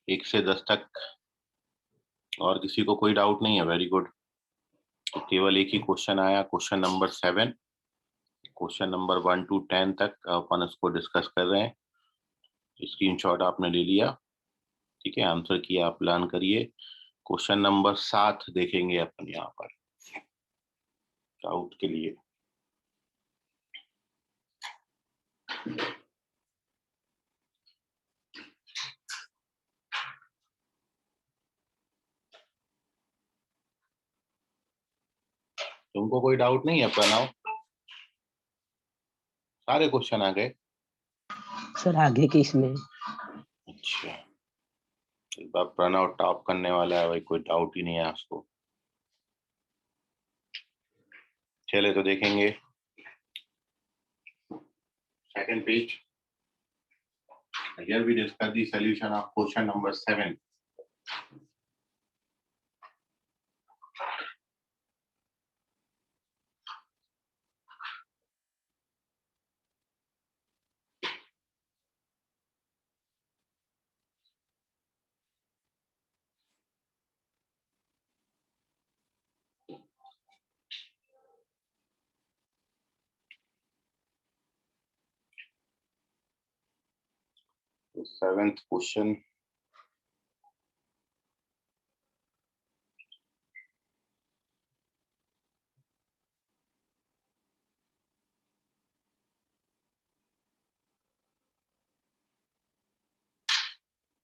1 से 10 तक और किसी को कोई डाउट नहीं है? Very good. तो केवल एक ही क्वेश्चन आया, question number 7। Question number 1 to 10 तक अपन इसको डिस्कस कर रहे हैं। स्क्रीनशॉट आपने ले लिया, ठीक है, आंसर किया, आप प्लान करिए। क्वेश्चन नंबर 7 देखेंगे अपन यहाँ पर डाउट के लिए। तुमको कोई डाउट नहीं है? बनाओ, सारे क्वेश्चन आ गए। सर आगे के इसमें अच्छा, एक बार प्रणव टॉप करने वाला है भाई, कोई डाउट ही नहीं है उसको। चले तो देखेंगे second page. Here we discuss the solution of question number 7. The seventh question.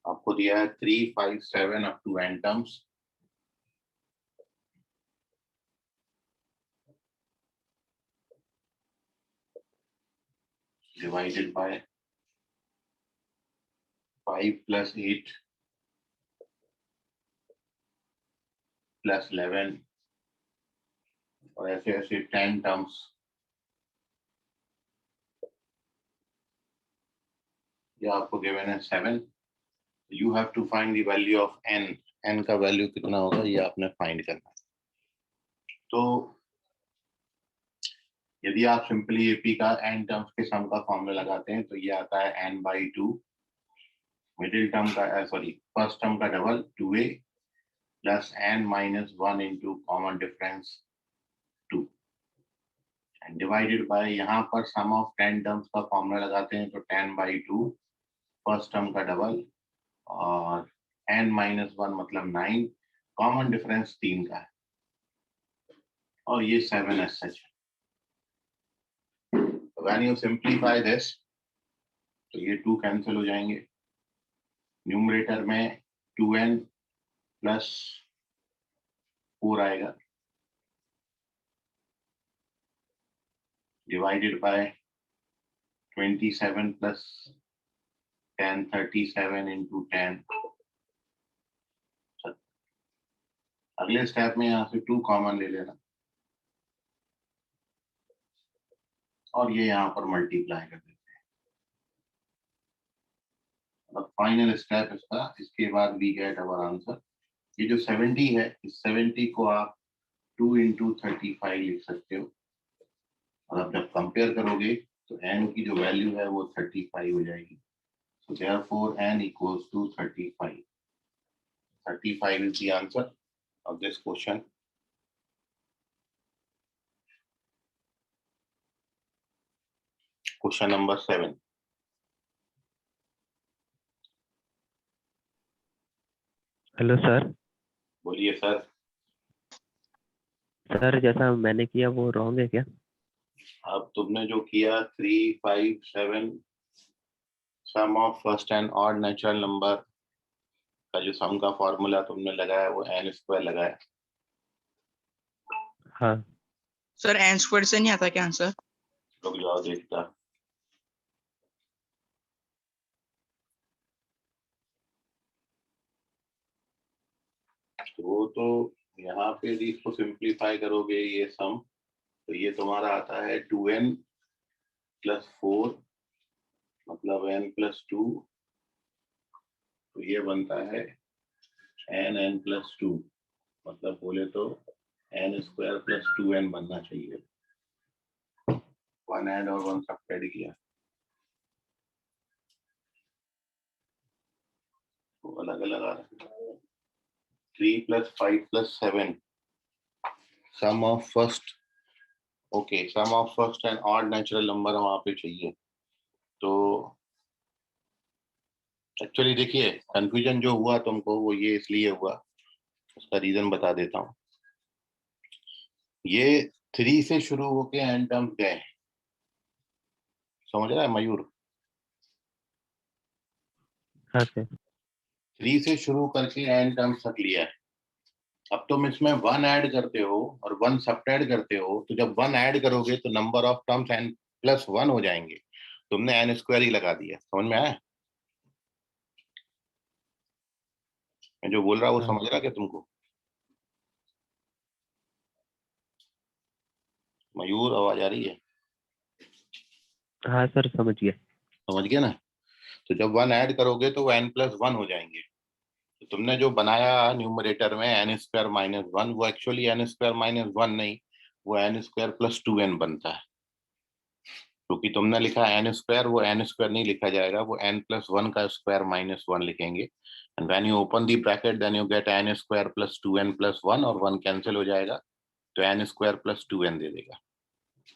आपको दिया है 3, 5, 7 up to n terms. Divided by 5 plus 8 plus 11 और ऐसे ऐसे 10 टर्म्स। ये आपको गिवन है 7। You have to find the value of n। n का वैल्यू कितना होगा ये आपने फाइंड करना है। तो यदि आप सिंपली एपी का n टर्म्स के सम का फॉर्मूला लगाते हैं तो ये आता है n/2। मिडिल टर्म का सॉरी फर्स्ट टर्म का double 2a plus n minus 1 into common difference 2 and divided by, यहाँ पर सम ऑफ 10 टर्म्स का फॉर्मूला लगाते हैं तो 10/2 फर्स्ट टर्म का डबल और n minus 1 मतलब 9, कॉमन डिफरेंस 3 का है और ये 7 एज सच है। व्हेन यू सिंप्लीफाई दिस तो ये 2 कैंसिल हो जाएंगे। न्यूमरेटर में 2n प्लस 4 आएगा डिवाइडेड बाय 27 प्लस 10 37 into 10। अगले स्टेप में यहाँ से 2 कॉमन ले लेना और ये यहाँ पर मल्टीप्लाई कर देते हैं। अब फाइनल स्टेप इसका, इसके बाद वी गेट अवर आंसर। ये जो 70 है, इस 70 को आप 2 into 35 लिख सकते हो और अब जब कंपेयर करोगे तो n की जो वैल्यू है वो 35 हो जाएगी। So therefore n equals to 35. 35 is the answer of this question. Question number 7. Hello sir. बोलिए सर। सर जैसा मैंने किया वो रॉन्ग है क्या? अब तुमने जो किया 3, 5, 7 sum of first and odd natural number का जो सम का फॉर्मूला तुमने लगाया वो n स्क्वायर लगाया। हाँ सर एन स्क्वायर से नहीं आता क्या आंसर? रुक जाओ देखता। वो तो यहाँ पे यदि इसको सिंप्लीफाई करोगे ये सम तो ये तुम्हारा आता है 2n प्लस 4 मतलब n प्लस 2, तो ये बनता है n प्लस 2 मतलब बोले तो n स्क्वायर प्लस 2n बनना चाहिए। 1 ऐड और 1 सब्ट्रैक्ट किया अलग अलग आ रहा है। 3 + 5 + 7 sum of first, okay, sum of first and odd natural number वहां पे चाहिए। तो एक्चुअली देखिए कंफ्यूजन जो हुआ तुमको वो ये इसलिए हुआ, उसका रीजन बता देता हूँ। ये 3 से शुरू होके एन टर्म्स गए, समझ रहा है मयूर? हाँ सर। 3 से शुरू करके एन टर्म्स तक लिया है। अब तुम इसमें 1 ऐड करते हो और 1 सब्ट्रैक्ट करते हो, तो जब 1 ऐड करोगे तो नंबर ऑफ टर्म्स n+1 हो जाएंगे। तुमने n² ही लगा दिया, समझ में आया? मैं जो बोल रहा हूँ वो हाँ समझ रहा क्या तुमको? मयूर आवाज आ रही है? हाँ सर, समझ गया। समझ गया ना? तो जब 1 ऐड करोगे तो वो n+1 हो जाएंगे। तो तुमने जो बनाया न्यूमरेटर में n² - 1, वो एक्चुअली n² - 1 नहीं, वो n² + 2n बनता है। क्योंकि तुमने लिखा n², वो n² नहीं लिखा जाएगा, वो n+1 का स्क्वायर -1 लिखेंगे। And when you open the bracket then you get n² + 2n + 1, और 1 कैंसिल हो जाएगा, तो n² + 2n दे देगा।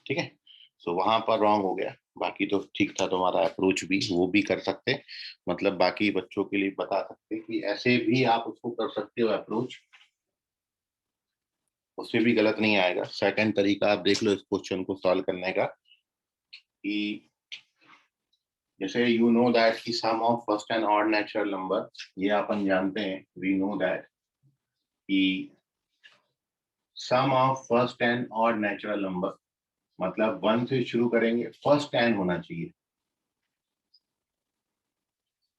ठीक है, सो वहां पर रॉन्ग हो गया। बाकी तो ठीक था तुम्हारा अप्रोच भी, वो भी कर सकते, मतलब बाकी बच्चों के लिए बता सकते कि ऐसे भी आप उसको कर सकते हो अप्रोच, उससे भी गलत नहीं आएगा। सेकंड तरीका आप देख लो इस क्वेश्चन को सॉल्व करने का, कि जैसे यू नो दैट की sum of first and odd natural number, ये अपन जानते हैं, वी नो दैट कि sum of first and odd natural number मतलब 1 से शुरू करेंगे, फर्स्ट n होना चाहिए।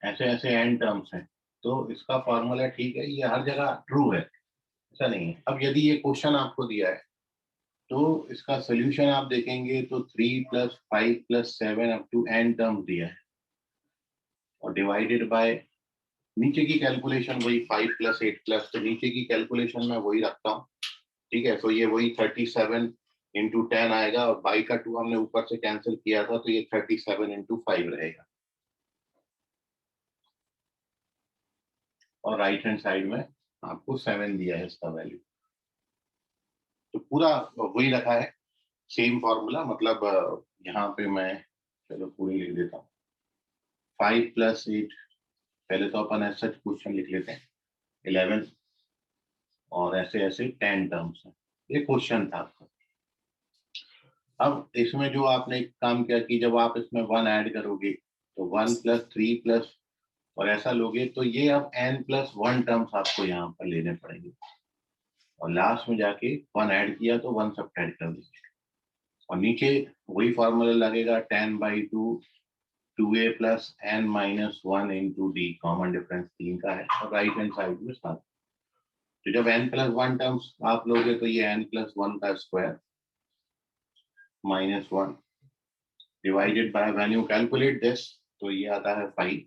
ऐसे ऐसे n टर्म्स हैं, तो इसका फॉर्मूला ठीक है, ये हर जगह ट्रू है, ऐसा नहीं है। अब यदि ये क्वेश्चन आपको दिया है तो इसका सोल्यूशन आप देखेंगे तो 3 + 5 + 7 अप टू n टर्म्स दिया है, और डिवाइडेड बाय नीचे की कैलकुलेशन वही 5 + 8 +, तो नीचे की कैलकुलेशन में वही रखता हूँ। ठीक है, तो ये वही 37 × 10 आएगा, और बाई का 2 हमने ऊपर से कैंसिल किया था, तो ये 37 × 5 रहेगा। और राइट हैंड साइड में आपको 7 दिया है इसका वैल्यू, तो पूरा वही रखा है, सेम फॉर्मूला। मतलब यहाँ पे मैं चलो पूरी लिख देता हूँ। 5 + 8, पहले तो अपन ऐसा क्वेश्चन लिख लेते हैं, 11, और ऐसे ऐसे 10 टर्म्स हैं। ये क्वेश्चन था आपका। अब इसमें जो आपने एक काम किया कि जब आप इसमें 1 ऐड करोगे तो 1 + 3 + और ऐसा लोगे, तो ये अब n+1 टर्म्स आपको यहाँ पर लेने पड़ेंगे, और लास्ट में जाके 1 ऐड किया तो 1 सब्ट्रैक्ट कर दीजिए, और नीचे वही फॉर्मूला लगेगा 10/2 2a + n - 1 × d, common difference 3 का है, और राइट हैंड साइड में 7। तो जब n+1 टर्म्स आप लोगे तो ये n+1 का square -1 divided by, when you calculate this तो ये आता है 5,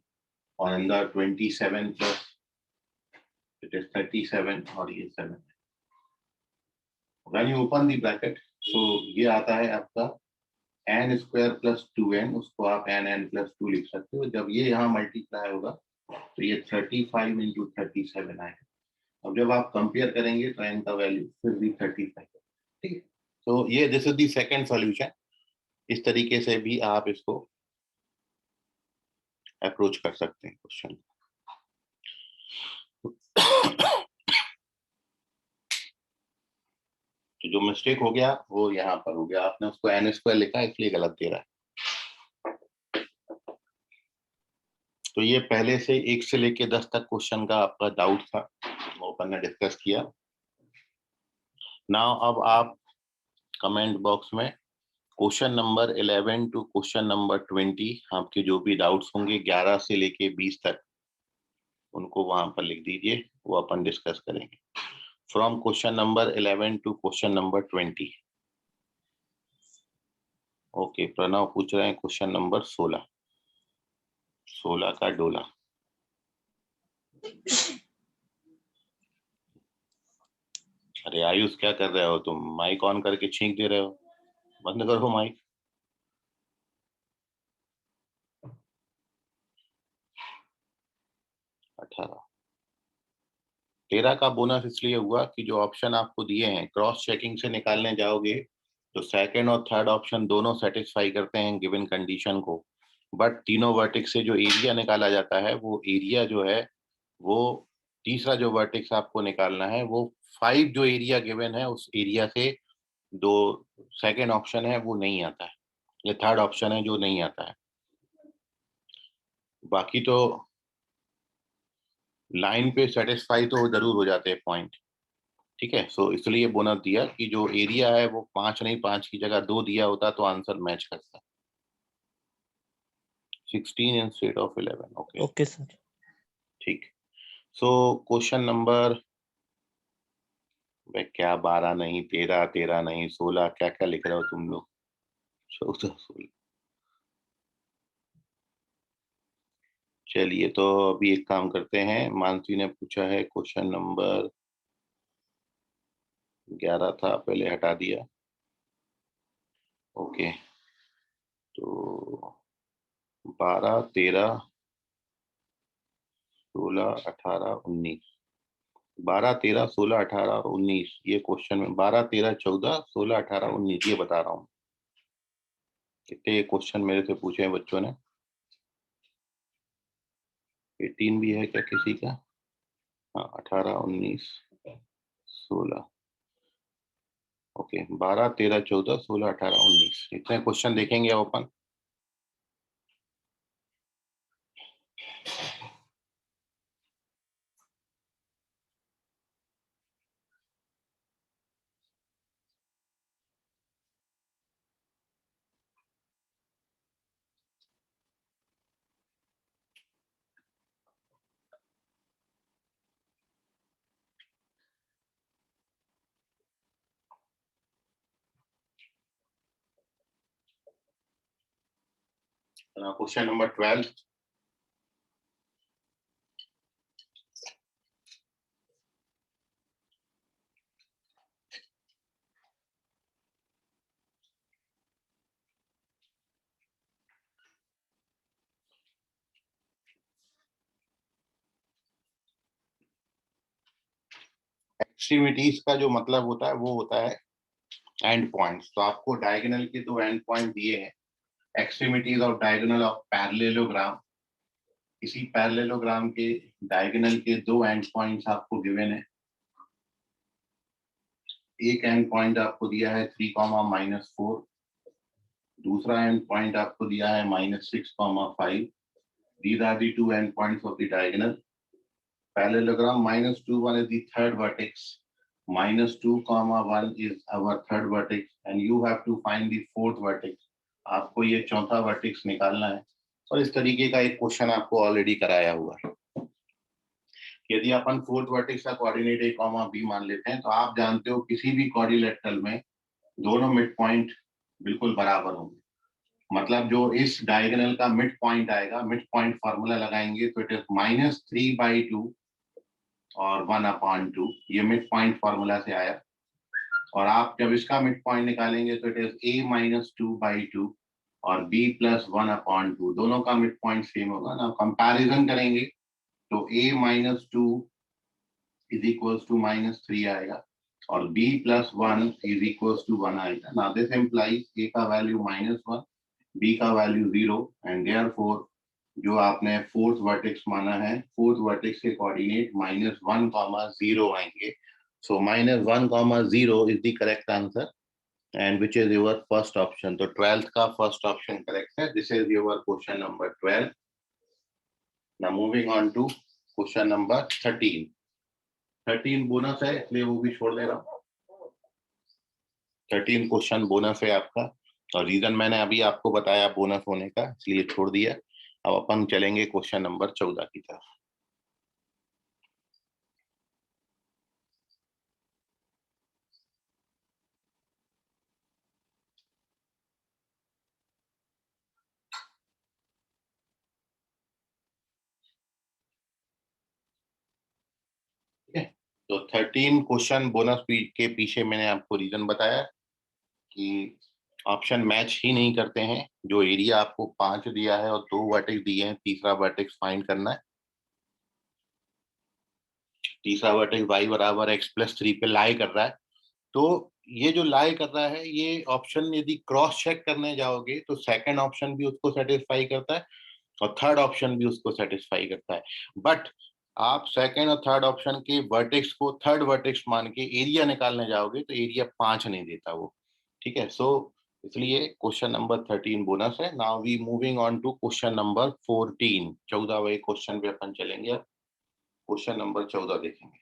और अंदर 27 + इट इज 37, और ये 7। When you open the bracket तो ये आता है आपका n² + 2n, उसको आप n+2 लिख सकते हो। जब ये यहाँ मल्टीप्लाई होगा तो ये 35 × 37 आएगा। अब जब आप कंपेयर करेंगे तो n का वैल्यू फिर भी 35 है। ठीक है, तो ये this is the second solution. इस तरीके से भी आप इसको अप्रोच कर सकते हैं क्वेश्चन। तो जो मिस्टेक हो गया वो यहाँ पर हो गया, आपने उसको n² लिखा इसलिए गलत दे रहा है। तो ये पहले से 1 से लेके 10 तक क्वेश्चन का आपका डाउट था, अपन ने डिस्कस किया। नाउ अब आप कमेंट बॉक्स में question number 11 to question number 20 आपके जो भी डाउट्स होंगे 11 से लेके 20 तक, उनको वहां पर लिख दीजिए, वो अपन डिस्कस करेंगे। From question number 11 to question number 20। Okay, Pranav पूछ रहे हैं क्वेश्चन नंबर 16, 16 का डोला। अरे आयुष क्या कर रहे हो तुम? माइक ऑन करके छींक दे रहे हो, बंद करो माइक। 18 13 का बोनस इसलिए हुआ कि जो ऑप्शन आपको दिए हैं क्रॉस चेकिंग से निकालने जाओगे तो सेकंड और थर्ड ऑप्शन दोनों सेटिस्फाई करते हैं गिवन कंडीशन को, बट तीनों वर्टेक्स से जो एरिया निकाला जाता है वो एरिया जो है वो तीसरा जो वर्टेक्स आपको निकालना है वो 5 जो एरिया गिवन है उस एरिया से दो सेकंड ऑप्शन है वो नहीं आता है, ये थर्ड ऑप्शन है जो नहीं आता है। बाकी तो लाइन पे सेटिस्फाई तो जरूर हो जाते हैं पॉइंट, ठीक है। सो इसलिए बोनस दिया कि जो एरिया है वो 5 नहीं 5 की जगह 2 दिया होता तो आंसर मैच करता। 16 instead of 11। Okay okay sir. ठीक। सो क्वेश्चन नंबर क्या 12 नहीं 13 13 नहीं 16 क्या क्या लिख रहे हो तुम लोग? 14 16। चलिए तो अभी एक काम करते हैं, मानसी ने पूछा है क्वेश्चन नंबर 11 था पहले हटा दिया। ओके तो 12 13 16 18 19 12 13 16 18 और 19 ये क्वेश्चन में 12 13 14 16 18 19 ये बता रहा हूँ कितने ये क्वेश्चन मेरे से पूछे हैं बच्चों ने। 18 भी है क्या किसी का? हाँ 18 19 16। ओके 12 13 14 16 18 19 इतने क्वेश्चन देखेंगे अपन। Question number 12। एक्सट्रीमिटीज का जो मतलब होता है वो होता है एंड पॉइंट्स। तो आपको डायगोनल के दो एंड पॉइंट दिए हैं, extremities of diagonal of parallelogram. इसी पैरेललोग्राम के डायगोनल के दो एंड पॉइंट्स आपको गिवन है। एक एंड पॉइंट आपको दिया है 3, -4। दूसरा एंड पॉइंट आपको दिया है -6, 5। These are the two endpoints of the diagonal. Parallelogram -2 1 is the third vertex. -2, 1 is our third vertex, and you have to find the fourth vertex. आपको ये चौथा वर्टेक्स निकालना है और इस तरीके का एक क्वेश्चन आपको ऑलरेडी कराया हुआ है। यदि अपन फोर्थ वर्टेक्स का कोऑर्डिनेट a, b मान लेते हैं तो आप जानते हो किसी भी क्वाड्रिलेटरल में दोनों मिड पॉइंट बिल्कुल बराबर होंगे। मतलब जो इस डायगोनल का मिड पॉइंट आएगा, मिड पॉइंट फार्मूला लगाएंगे तो इट इज -3/2 और 1/2। ये मिड पॉइंट फार्मूला से आया। और आप जब इसका मिड पॉइंट निकालेंगे तो इट इज a -2/2 और b + 1/2। दोनों का मिड पॉइंट सेम होगा ना। कंपैरिजन करेंगे तो a -2 इज इक्वल्स टू -3 आएगा और b + 1 इज इक्वल्स टू 1 आएगा। नाउ दिस इंप्लाइज a का वैल्यू -1, b का वैल्यू 0 एंड देयरफॉर जो आपने फोर्थ वर्टेक्स माना है, फोर्थ वर्टेक्स के कोऑर्डिनेट -1, 0 आएंगे। So -1, 0 is the correct answer and which is your first option. तो 12th का फर्स्ट ऑप्शन करेक्ट है। This is your question number 12। Now moving on to question number 13। 13 bonus है इसलिए वो भी छोड़ दे रहा हूँ। 13 क्वेश्चन बोनस है आपका और रीजन मैंने अभी आपको बताया बोनस होने का, इसलिए छोड़ दिया। अब अपन चलेंगे क्वेश्चन नंबर 14 की तरफ। तो 13 क्वेश्चन बोनस के पीछे मैंने आपको रीजन बताया कि ऑप्शन मैच ही नहीं करते हैं। जो एरिया आपको 5 दिया है और 2 वर्टेक्स दिए हैं, तीसरा वर्टेक्स फाइंड करना है। तीसरा वर्टेक्स y बराबर x प्लस 3 पे लाई कर रहा है। तो ये जो लाई कर रहा है, ये ऑप्शन यदि क्रॉस चेक करने जाओगे तो सेकंड ऑप्शन भी उसको सेटिस्फाई करता है और थर्ड ऑप्शन भी उसको सेटिस्फाई करता है। बट आप सेकंड और थर्ड ऑप्शन के वर्टेक्स को थर्ड वर्टेक्स मान के एरिया निकालने जाओगे तो एरिया 5 नहीं देता वो, ठीक है। सो इसलिए क्वेश्चन नंबर 13 बोनस है। Now we moving on to question number 14। 14वें क्वेश्चन पे अपन चलेंगे। अब क्वेश्चन नंबर 14 देखेंगे।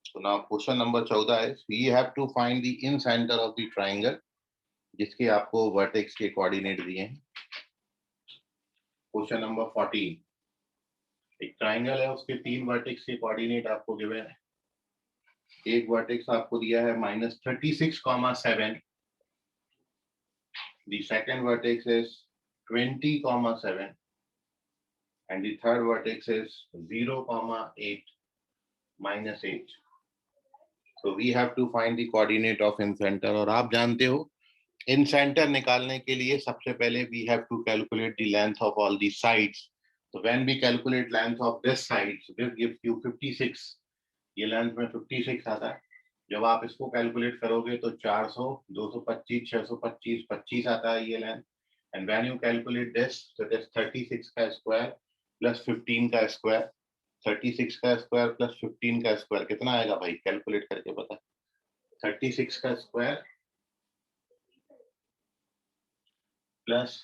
So now question number 14 is we have to find the in center of the triangle जिसके आपको वर्टेक्स के कोऑर्डिनेट दिए हैं। क्वेश्चन नंबर 14, एक ट्राइंगल है, उसके 3 वर्टेक्स के कोऑर्डिनेट आपको गिवन है। एक वर्टेक्स आपको दिया है -36,7, the second vertex is 20,7 and the third vertex is 0,8 -8. So we have to find the coordinate of in center। और आप जानते हो इन सेंटर निकालने के लिए सबसे पहले we have to calculate the length of all the sides. तो when we calculate length of this side, this gives you 56। ये लेंथ में 56 आता है। जब आप इसको कैलकुलेट करोगे तो 400, 225, 625, 25 आता है ये length. And when you calculate this, तो दिस 36 का स्क्वायर प्लस 15 का स्क्वायर, 36 का स्क्वायर प्लस 15 का स्क्वायर कितना आएगा भाई? कैलकुलेट करके बता। 36 का स्क्वायर प्लस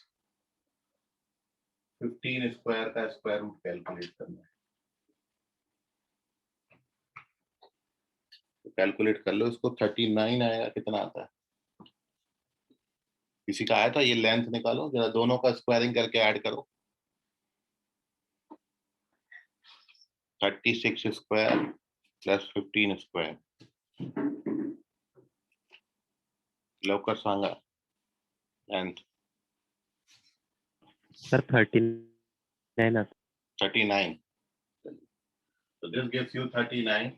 15 स्क्वायर का स्क्वायर रूट कैलकुलेट करना है। तो कैलकुलेट कर लो इसको। 39 आएगा। कितना आता है? किसी का आया था? ये लेंथ निकालो जरा, दोनों का स्क्वायरिंग करके ऐड करो। 36 स्क्वायर प्लस 15 स्क्वायर लवकर सांगा लेंथ। सर 39 आता 39। So this gives you 39.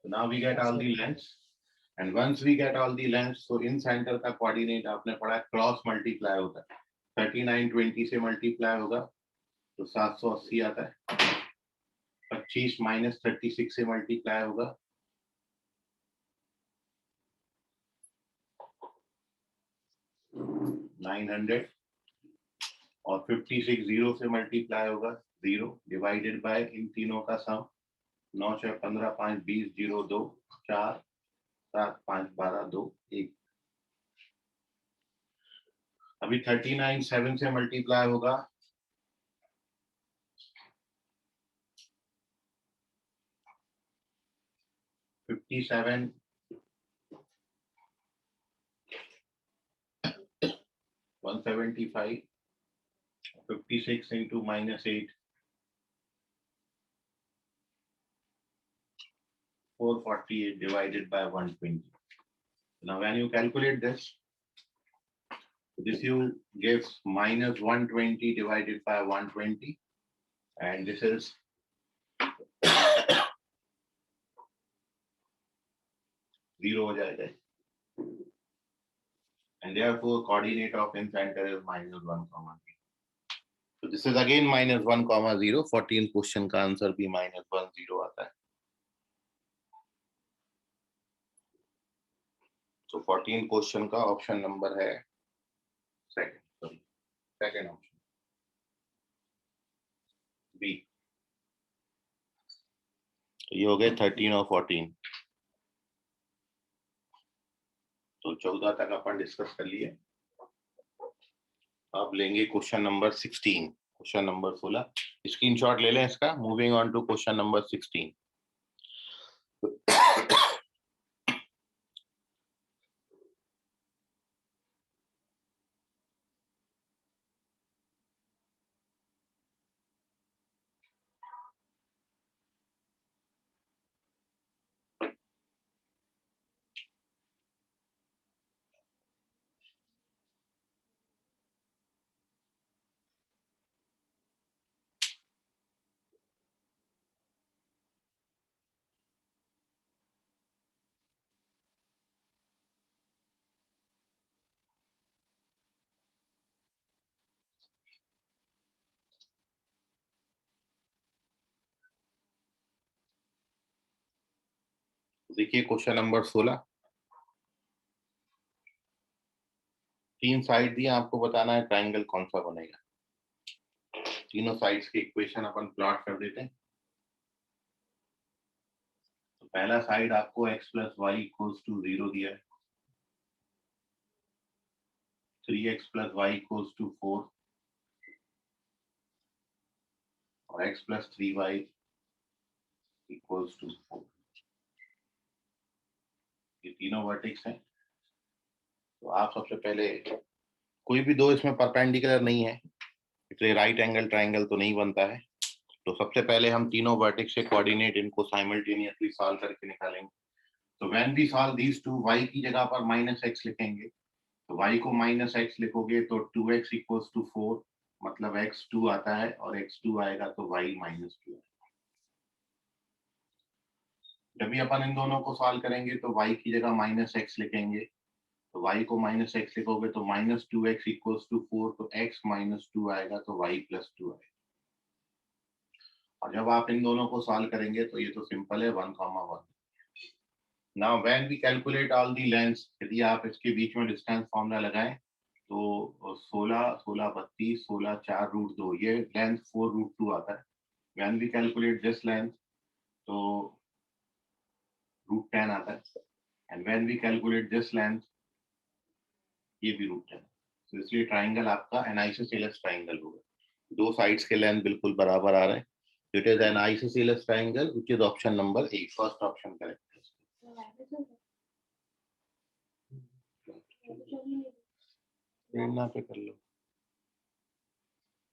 So now we get all the lengths, and once we get all the lengths, so in center का coordinate आपने पढ़ा क्रॉस मल्टीप्लाई होता है। 39 20 से मल्टीप्लाई होगा तो 780 आता है। 25 माइनस 36 से मल्टीप्लाई होगा 900 और 56 0 से मल्टीप्लाई होगा 0 डिवाइडेड बाय इन तीनों का सम 9 6 15 5 20 0 2 4 7 5 12 2 1। अभी 39 7 से मल्टीप्लाई होगा 57 175, 56 into -8 448 divided by 120. Now when you calculate this you gives -120 divided by 120, and this is 0 हो जाएगा, and therefore coordinate of in center is -1, 0. So this is again -1, 0. 14 question का answer भी -1, 0 आता है। तो 14 क्वेश्चन का ऑप्शन नंबर है second option B. तो ये हो गए 13 और 14। तो 14 तक अपन डिस्कस कर लिए। अब लेंगे question number 16। Question number 16 screenshot ले लें इसका। Moving on to question number 16। देखिए क्वेश्चन नंबर 16, तीन साइड दिए, आपको बताना है ट्राइंगल कौन सा बनेगा। तीनों साइड्स की इक्वेशन अपन प्लॉट कर देते हैं। तो पहला साइड आपको x plus y equals to 0 दिया है, 3x plus y equals to 4 और x plus 3y equals to 4। ये तीनों वर्टेक्स हैं। तो आप सबसे पहले, कोई भी दो इसमें परपेंडिकुलर नहीं है, इसलिए राइट एंगल ट्राइंगल तो नहीं बनता है। तो सबसे पहले हम तीनों वर्टेक्स के कोऑर्डिनेट इनको साइमल्टेनियसली सॉल्व करके निकालेंगे। तो when we solve these two, y की जगह पर -x लिखेंगे। तो y को -x लिखोगे तो 2x इक्वल्स टू 4, मतलब x 2 आता है और x 2 आएगा तो y -2 है। जब भी अपन इन दोनों को सॉल्व करेंगे तो y की जगह -x लिखेंगे। तो y को -x लिखोगे तो -2x इक्वल्स टू 4, तो x -2 आएगा तो y +2 आएगा। और जब आप इन दोनों को सॉल्व करेंगे तो ये तो सिंपल है, 1,1। Now when we calculate all the lengths, यदि आप इसके बीच में डिस्टेंस फॉर्मूला लगाएं तो 16, 16, 32, 16, 4 रूट 2, ये लेंथ 4 रूट 2 आता है। When we calculate this length तो रूट 10 आता है। And when we calculate this length, ये भी रूट 10। तो इसलिए ट्राइंगल आपका एन आइसोसेलेस ट्राइंगल होगा। दो साइड्स के लेंथ बिल्कुल बराबर आ रहे हैं। It is an isosceles triangle which is option number A, first option correct है। प्रेरणा पे कर लो,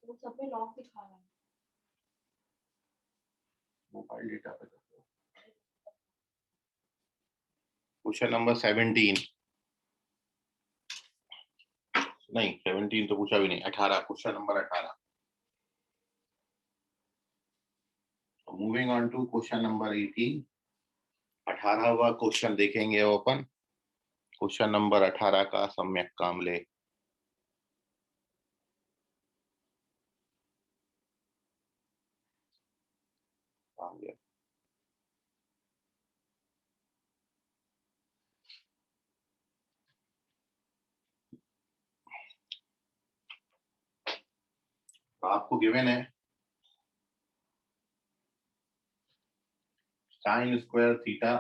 सब में लॉक दिखा रहा है। मोबाइल डेटा पे कर लो। क्वेश्चन नंबर 17, नहीं 17 तो पूछा भी नहीं, 18, question number 18। Moving on to question number 18। 18वां क्वेश्चन देखेंगे अपन। क्वेश्चन नंबर 18 का सम्यक काम ले। तो आपको गिवन है sin square theta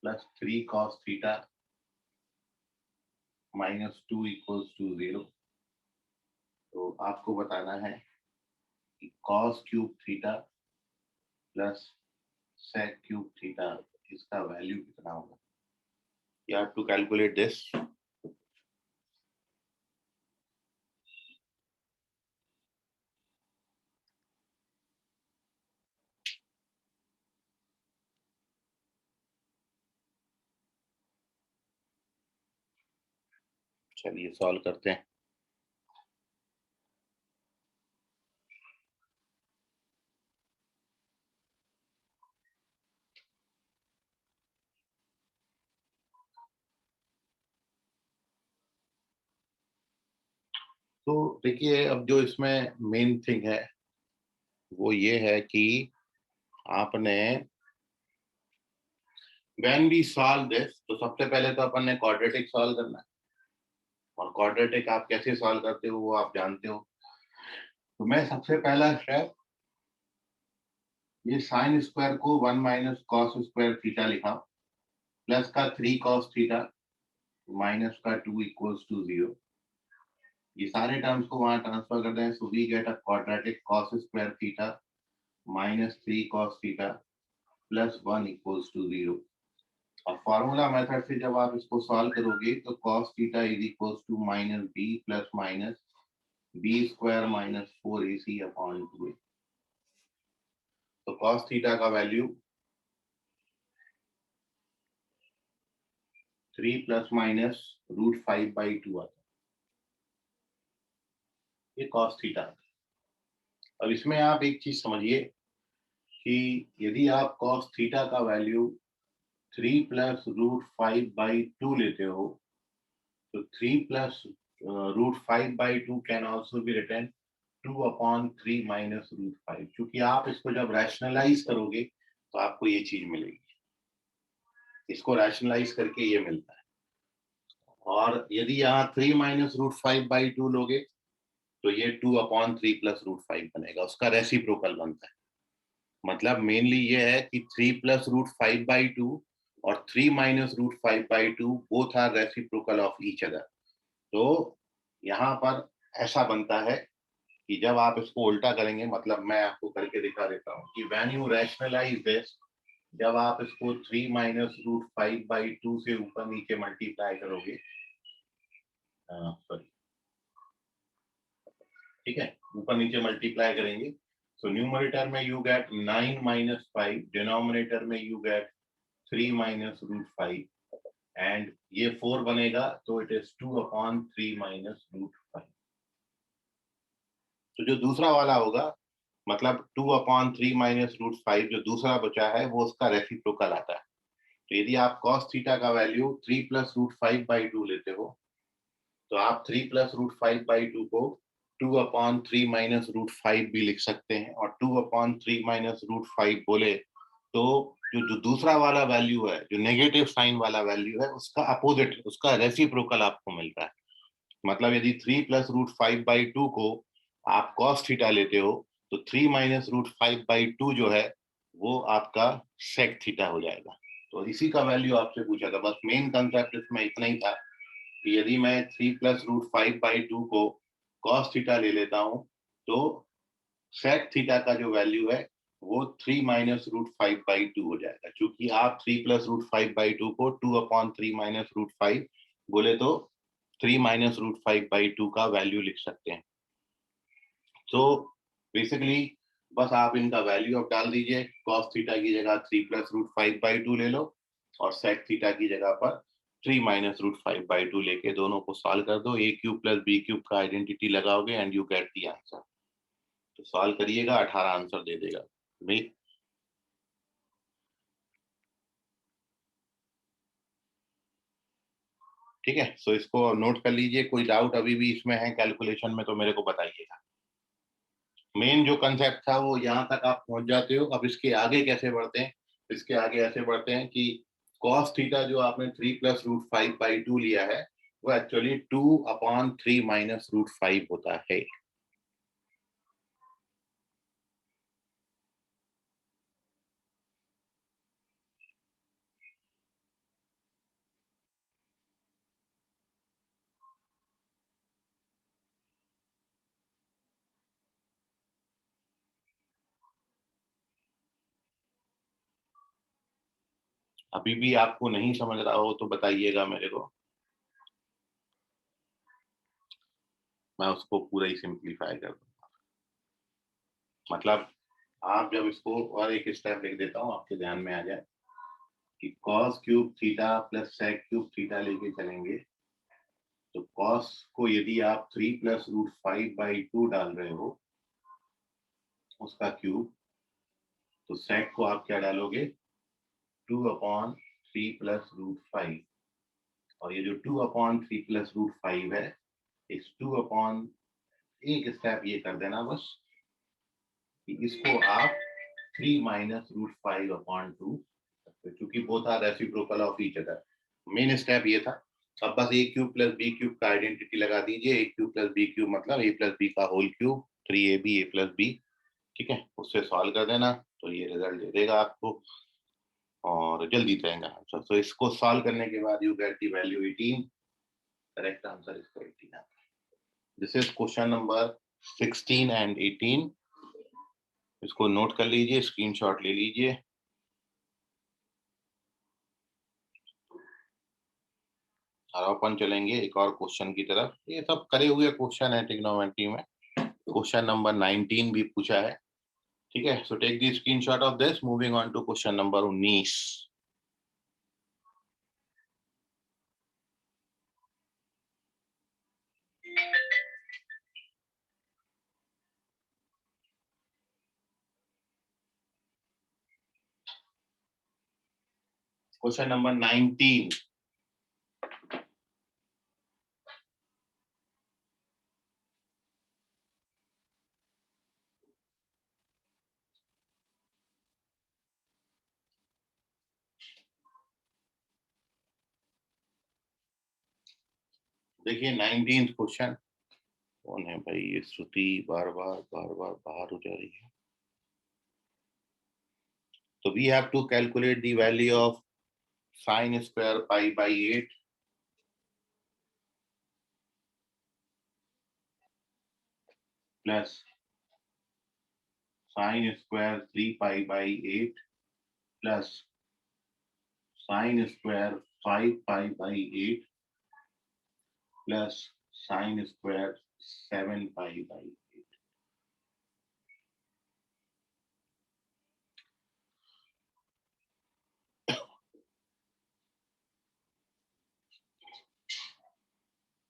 plus 3 cos theta -2 equals to 0। तो आपको बताना है कि cos cube theta plus sec cube theta, इसका वैल्यू कितना होगा। You have to calculate this. चलिए सॉल्व करते हैं। तो देखिए, अब जो इसमें मेन थिंग है वो ये है कि आपने व्हेन वी सॉल्व दिस, तो सबसे पहले तो अपन ने क्वाड्रेटिक सॉल्व करना है। और क्वाड्रेटिक आप कैसे सॉल्व करते हो वो आप जानते हो। तो मैं सबसे पहला स्टेप, ये साइन स्क्वायर को 1 माइनस कॉस स्क्वायर थीटा लिखा, प्लस का 3 कॉस थीटा माइनस का 2 इक्वल्स टू 0। ये सारे टर्म्स को वहां ट्रांसफर कर दें, so we get a quadratic cos square theta -3 cos theta plus 1 equals to 0। और फॉर्मूला मेथड से जब आप इसको सॉल्व करोगे तो cos theta is equals to -b plus minus b square minus 4ac upon 2a। तो cos थीटा का value 3 plus minus √5/2 आता है। ये cos थीटा। अब इसमें आप एक चीज समझिए कि यदि आप cos थीटा का वैल्यू 3 प्लस √5/2 लेते हो, तो 3 plus √5/2 can also be written 2/3 minus √5। क्योंकि आप इसको जब रैशनलाइज करोगे तो आपको ये चीज मिलेगी। इसको रैशनलाइज करके ये मिलता है। और यदि यहाँ 3 माइनस रूट 5/2 लोगे तो ये 2/3 प्लस रूट 5 बनेगा, उसका रेसिप्रोकल बनता है। मतलब मेनली ये है कि 3 प्लस रूट 5/2 और 3 minus root 5/2 both are reciprocal of each other. तो यहाँ पर ऐसा बनता है कि जब आप इसको उल्टा करेंगे, मतलब मैं आपको करके दिखा देता हूँ कि व्हेन यू रैशनलाइज दिस, जब आप इसको 3 माइनस रूट 5/2 से ऊपर नीचे मल्टीप्लाई करोगे, सॉरी ठीक है, ऊपर नीचे मल्टीप्लाई करेंगे, सो न्यूमरेटर में यू गेट 9 माइनस 5, डिनोमिनेटर में you get 3 minus root 5 and ये 4 बनेगा, तो इट इज 2/3 माइनस रूट 5। तो जो दूसरा वाला होगा, मतलब 2/3 माइनस रूट 5 जो दूसरा बचा है वो उसका रेसिप्रोकल आता है। तो यदि आप cos थीटा का वैल्यू 3 प्लस रूट 5/2 लेते हो, तो आप 3 प्लस रूट 5/2 को 2/3 माइनस रूट 5 भी लिख सकते हैं, और 2/3 माइनस रूट 5 बोले तो जो दूसरा वाला वैल्यू है, जो नेगेटिव साइन वाला वैल्यू है, उसका अपोजिट, उसका रेसिप्रोकल आपको मिलता है। मतलब यदि 3 प्लस रूट 5/2 को आप cos थीटा लेते हो, तो 3 माइनस रूट 5/2 जो है वो आपका sec थीटा हो जाएगा। तो इसी का वैल्यू आपसे पूछा था, बस मेन कंसेप्ट इसमें इतना ही था कि यदि मैं 3 प्लस रूट 5/2 को cos थीटा ले लेता हूं, तो sec थीटा का जो वैल्यू है वो 3 माइनस रूट 5/2 हो जाएगा। क्योंकि आप 3 प्लस रूट 5/2 को 2/3 माइनस रूट 5 बोले तो 3 माइनस रूट 5/2 का वैल्यू लिख सकते हैं। तो बेसिकली बस आप इनका वैल्यू अब डाल दीजिए, cos थीटा की जगह 3 प्लस रूट 5/2 ले लो, और sec थीटा की जगह पर 3 माइनस रूट 5/2 लेके दोनों को सॉल्व कर दो। a cube plus b cube का आइडेंटिटी लगाओगे and you get the answer. तो सॉल्व करिएगा, 18 आंसर दे देगा भाई। ठीक है, सो इसको नोट कर लीजिए। कोई डाउट अभी भी इसमें है कैलकुलेशन में तो मेरे को बताइएगा। मेन जो कंसेप्ट था वो यहाँ तक आप पहुंच जाते हो। अब इसके आगे कैसे बढ़ते हैं? इसके आगे ऐसे बढ़ते हैं कि cos थीटा जो आपने 3 प्लस रूट 5/2 लिया है, वो एक्चुअली 2/3 माइनस रूट 5 होता है। अभी भी आपको नहीं समझ रहा हो तो बताइएगा मेरे को, मैं उसको पूरा ही सिंप्लीफाई कर दूंगा। मतलब आप जब इसको और एक स्टेप लिख देता हूँ आपके ध्यान में आ जाए कि cos cube theta plus sec cube theta लेके चलेंगे, तो cos को यदि आप 3 प्लस रूट 5/2 डाल रहे हो उसका क्यूब, तो sec को आप क्या डालोगे? 2/3 प्लस रूट 5, और ये जो 2/3 प्लस रूट 5 है, इस 2 एक स्टेप ये कर देना बस कि इसको आप 3 माइनस रूट 5/2, क्योंकि both are reciprocal of each other. Main step ये था। अब बस a cube plus b cube का आइडेंटिटी लगा दीजिए। a cube plus b cube मतलब a प्लस b का whole cube, 3ab a plus b। ठीक है, उससे सॉल्व कर देना तो ये रिजल्ट दे देगा आपको, और जल्दी जाएगा आंसर। तो इसको सॉल्व करने के बाद you get the value 18। Correct answer इसका 18 आता है। This is question number 16 and 18। इसको नोट कर लीजिए, स्क्रीनशॉट ले लीजिए। और अपन चलेंगे एक और क्वेश्चन की तरफ। ये सब करे हुए क्वेश्चन है ट्रिग्नोमेट्री में। क्वेश्चन नंबर 19 भी पूछा है। ठीक है, so take the screenshot of this. Moving on to question number 19। Question number 19। देखिए 19th क्वेश्चन। कौन है भाई ये श्रुति, बार बार बाहर हो जा रही है। तो we have to calculate the value of sin square pi by 8 plus sin square 3 pi by 8 plus sin square 5 pi by 8 plus sin square 7 pi by 8.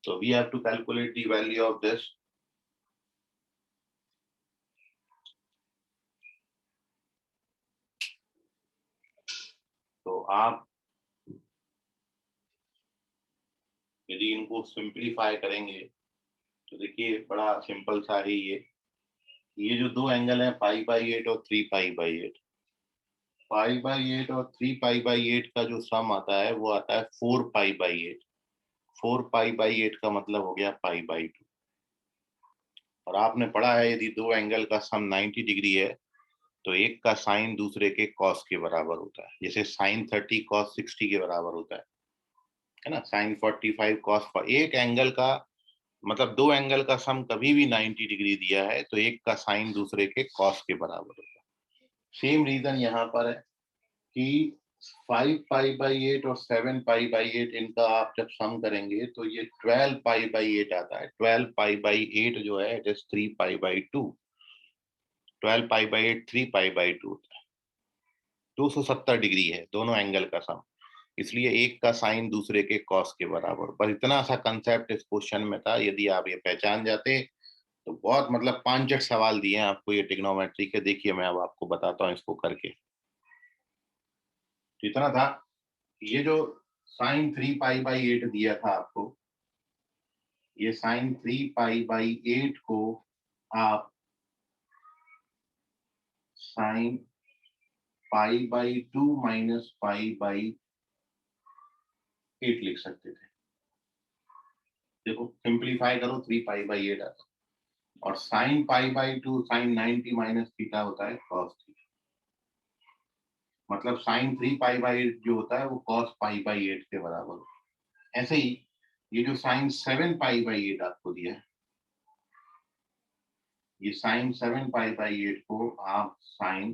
So we have to calculate the value of this. तो आप यदि इनको simplify करेंगे तो देखिए बड़ा simple सा है ये जो दो एंगल है पाई बाई 8 और 3 पाई बाई 8, पाई बाई 8 और 3 पाई बाई 8 का जो सम आता है वो आता है 4 पाई बाई 8। 4 पाई बाई 8 का मतलब हो गया पाई बाई 2। और आपने पढ़ा है यदि दो एंगल का सम 90 डिग्री है तो एक का साइन दूसरे के कॉस के बराबर होता है। जैसे साइन 30 कॉस 60 के बराबर होता है ना। Sign 45 cos. एक एंगल का मतलब दो एंगल का सम कभी भी 90 डिग्री दिया है तो एक का साइन दूसरे के कॉस के बराबर होता है। सेम रीजन यहाँ पर है कि 5 पाई बाई 8 और 7 पाई बाई 8 इनका आप जब सम करेंगे तो ये 12 पाई बाई 8 आता है। 12 पाई बाई 8 जो है it is 3 pi by 2। 12 pi by 8 3 pi by 2 होता है। 270 डिग्री है दोनों एंगल का सम, इसलिए एक का साइन दूसरे के कॉस के बराबर। बस इतना सा कंसेप्ट इस क्वेश्चन में था। यदि आप ये पहचान जाते तो बहुत मतलब 5 सवाल दिए हैं आपको ये ट्रिग्नोमेट्री के। देखिए मैं अब आपको बताता हूँ इसको करके। इतना था, ये जो साइन 3 पाई बाई 8 दिया था आपको, ये साइन 3 पाई बाई 8 को आप sign pi by 2 minus pi by 8 लिख सकते थे। देखो सिंप्लीफाई करो 3 पाई बाई 8 आता है। और sine pi by 2 sine 90 minus theta होता है कॉस थीटा। मतलब साइन 3 पाई बाई 8 जो होता है वो कॉस पाई बाई 8 के बराबर होता है। ऐसे ही ये जो साइन 7 पाई बाई 8 आपको दिया है, ये साइन 7 पाई बाई 8 को आप sine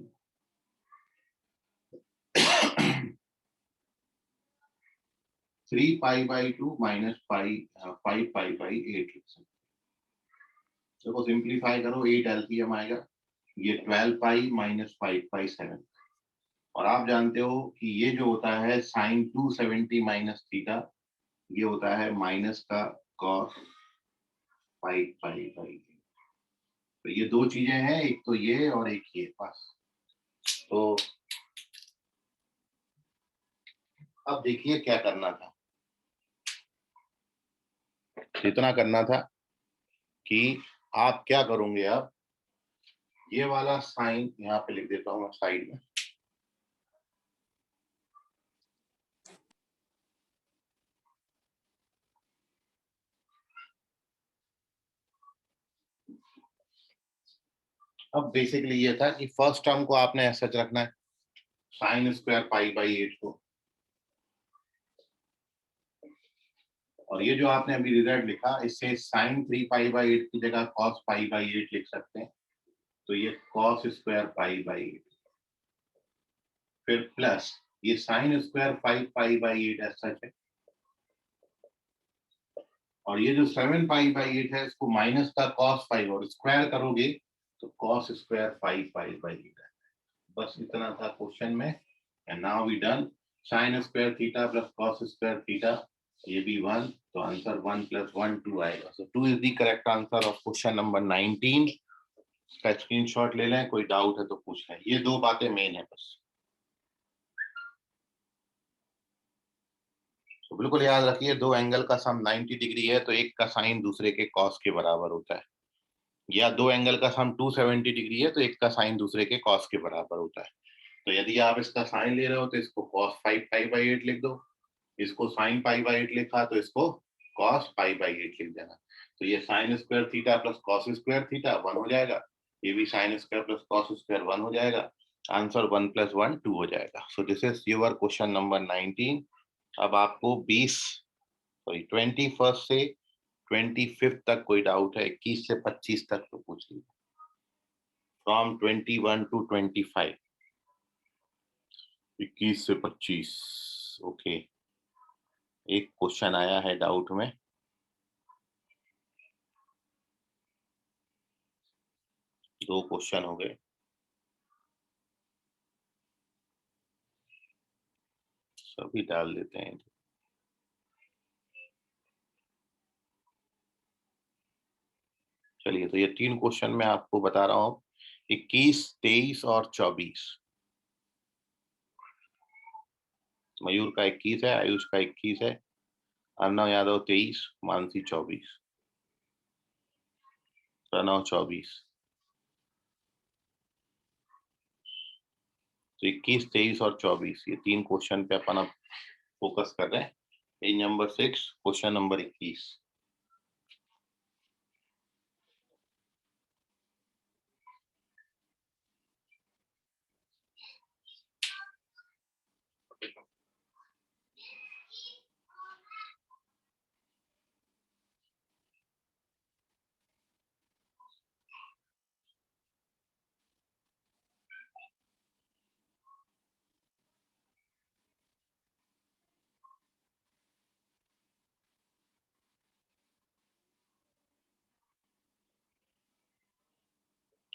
3 pi by 2 minus 5 pi by 8 लिख सकते हैं। देखो सिंप्लीफाई करो 8 एलसीएम आएगा, ये 12 पाई माइनस 5 पाई 7। और आप जानते हो कि ये जो होता है साइन 270 माइनस थीटा, ये होता है माइनस का कॉस 5 पाई बाई 8। तो ये दो चीजें हैं, एक तो ये और एक ये पास। तो अब देखिए क्या करना था। इतना करना था कि आप क्या करोगे, अब ये वाला साइन यहाँ पे लिख देता हूं मैं साइड में। अब बेसिकली ये था कि फर्स्ट टर्म को आपने ऐसा रखना है, साइन स्क्वायर पाई बाई 8 को। और ये जो आपने अभी रिजल्ट लिखा, इससे साइन 3 पाई बाई 8 की जगह कॉस पाई बाई 8 लिख सकते हैं। तो ये कॉस स्क्वायर पाई बाई 8, फिर प्लस ये साइन स्क्वायर 5 पाई बाई 8 ऐसा है। और ये जो 7 पाई बाई 8 है इसको माइनस का कॉस 5 और स्क्वायर करोगे तो कॉस स्क्वायर 5 पाई बाई 8 है। बस इतना था क्वेश्चन में। And now we done. Sine square theta plus cos square theta, ये भी 1, तो आंसर 1 + 1 2 आएगा। सो 2 is the correct answer of question number 19 का स्क्रीनशॉट ले लें, कोई डाउट है तो पूछ लें। ये दो बातें मेन है बस, तो बिल्कुल याद रखिए। दो एंगल का सम 90 डिग्री है तो एक का साइन दूसरे के कॉस के बराबर होता है, या दो एंगल का सम 270 डिग्री है तो एक का साइन दूसरे के कॉस के बराबर होता है। तो यदि आप इसका साइन ले रहे हो तो इसको कॉस 5 पाई बाई 8 लिख दो, इसको साइन पाई बाई 8 लिखा तो इसको cos पाई बाई 8 लिख देना। तो ये sin square theta plus cos square theta 1 हो जाएगा, ये भी sin square plus cos square 1 हो जाएगा। आंसर 1 + 1 2 हो जाएगा। So this is your question number 19। अब आपको 21 से 25 तक कोई डाउट है, 21 से 25 तक तो पूछ लीजिए, फ्रॉम 21 to 25, 21 से 25। ओके, एक क्वेश्चन आया है डाउट में, दो क्वेश्चन हो गए, सभी डाल देते हैं। चलिए, तो ये 3 क्वेश्चन मैं आपको बता रहा हूँ, 21, 23 और 24। मयूर का 21 है, आयुष का 21 है, अर्णव यादव 23, मानसी 24, प्रणव 24। तो 21, 23 और 24 ये 3 क्वेश्चन पे अपन अब फोकस कर रहे हैं। Page number 6, question number 21।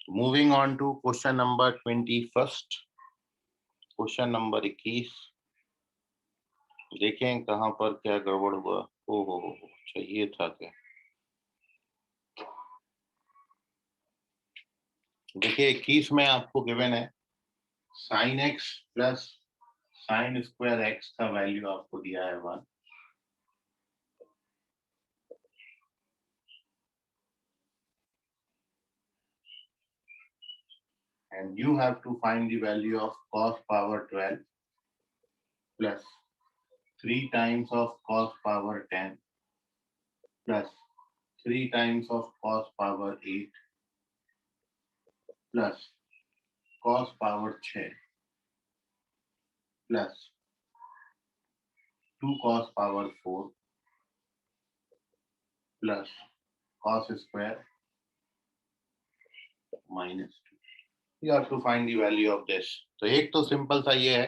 Moving on to question number 21। Question number 21, देखें कहां पर क्या गड़बड़ हुआ। ओ हो, चाहिए था क्या। देखिए 21 में आपको गिवन है sin x plus sin square x का वैल्यू आपको दिया है 1। And you have to find the value of cos power 12 plus 3 times of cos power 10 plus 3 times of cos power 8 plus cos power 6 plus 2 cos power 4 plus cos square minus 2. You have to find the value of this. तो एक तो simple सा ये है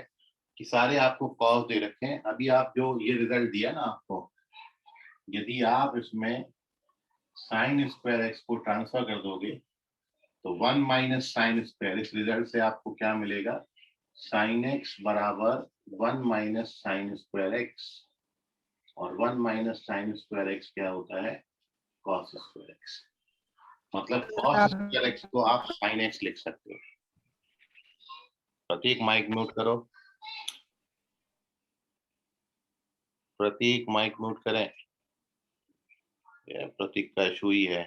कि सारे आपको cos दे रखे हैं। अभी आप जो ये रिजल्ट दिया ना आपको, यदि आप इसमें sin स्क्वायर x को ट्रांसफर कर दोगे तो 1 माइनस साइन स्क्वायर, इस रिजल्ट से आपको क्या मिलेगा, sin x बराबर 1 माइनस साइन स्क्वायर x, और 1 माइनस साइन स्क्वायर x क्या होता है, cos स्क्वायर x। मतलब cos स्क्वायर x को आप sin x लिख सकते हो। प्रतीक माइक म्यूट करो, प्रतीक माइक म्यूट करें, प्रतीक का इशू ही है।